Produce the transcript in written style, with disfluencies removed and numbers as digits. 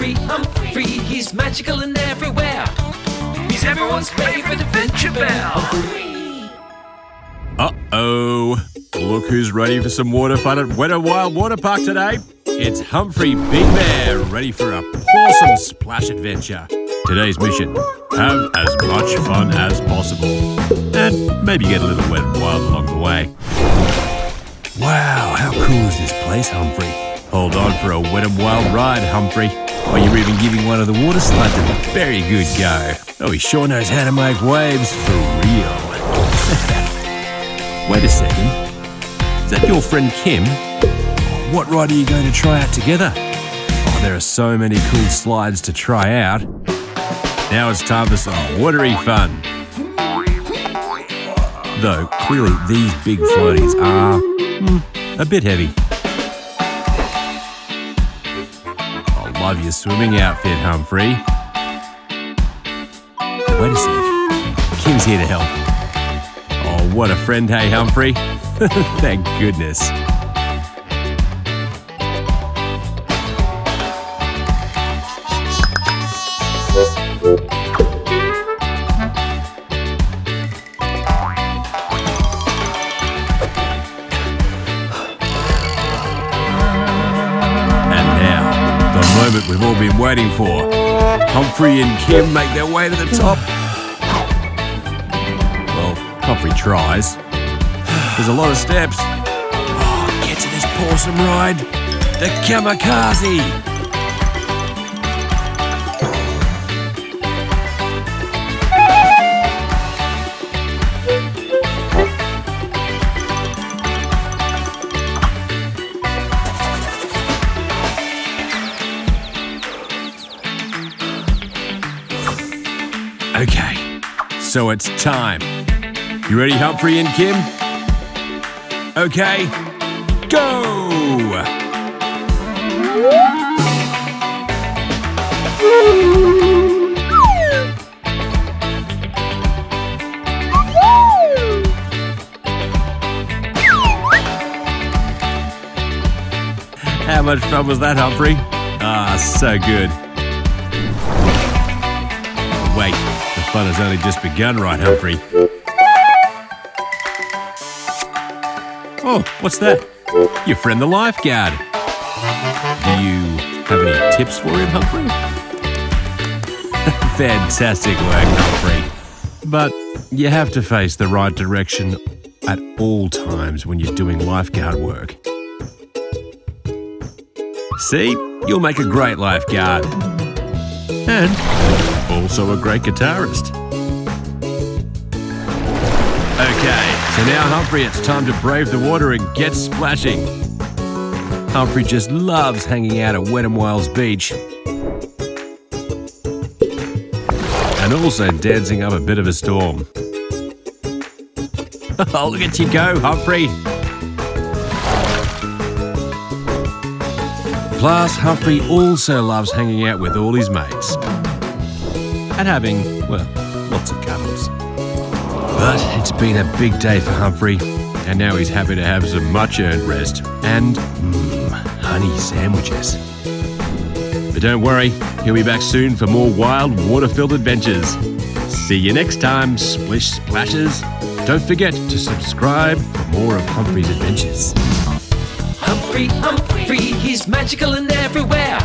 Humphrey, he's magical and everywhere. He's everyone's favorite adventure bear. Uh-oh. Look who's ready for some water fun at Wet n Wild Water Park today. It's Humphrey Big Bear, ready for a awesome splash adventure. Today's mission, have as much fun as possible. And maybe get a little wet and wild along the way. Wow, how cool is this place, Humphrey? Hold on for a wet and wild ride, Humphrey. Or you're even giving one of the water slides a very good go. Oh, he sure knows how to make waves for real. Wait a second. Is that your friend Kim? What ride are you going to try out together? Oh, there are so many cool slides to try out. Now it's time for some watery fun. Though, clearly these big floaties are a bit heavy. I love your swimming outfit, Humphrey. Wait a sec. Kim's here to help. Oh, what a friend, hey, Humphrey. Thank goodness. Moment we've all been waiting for. Humphrey and Kim make their way to the top. Well, Humphrey tries. There's a lot of steps. Oh, get to this awesome ride. The kamikaze. Okay, so it's time. You ready, Humphrey and Kim? Okay, go! How much fun was that, Humphrey? Ah, so good. Wait. The fun has only just begun, right, Humphrey? Oh, what's that? Your friend the lifeguard. Do you have any tips for him, Humphrey? Fantastic work, Humphrey. But you have to face the right direction at all times when you're doing lifeguard work. See? You'll make a great lifeguard. And also a great guitarist. Okay, so now Humphrey, it's time to brave the water and get splashing. Humphrey just loves hanging out at Wet n Wild's beach. And also dancing up a bit of a storm. Oh, look at you go, Humphrey. Plus, Humphrey also loves hanging out with all his mates. And having, well, lots of cuddles. But it's been a big day for Humphrey, and now he's happy to have some much-earned rest and, honey sandwiches. But don't worry, he'll be back soon for more wild, water-filled adventures. See you next time, Splish Splashers. Don't forget to subscribe for more of Humphrey's adventures. Humphrey, he's magical and everywhere.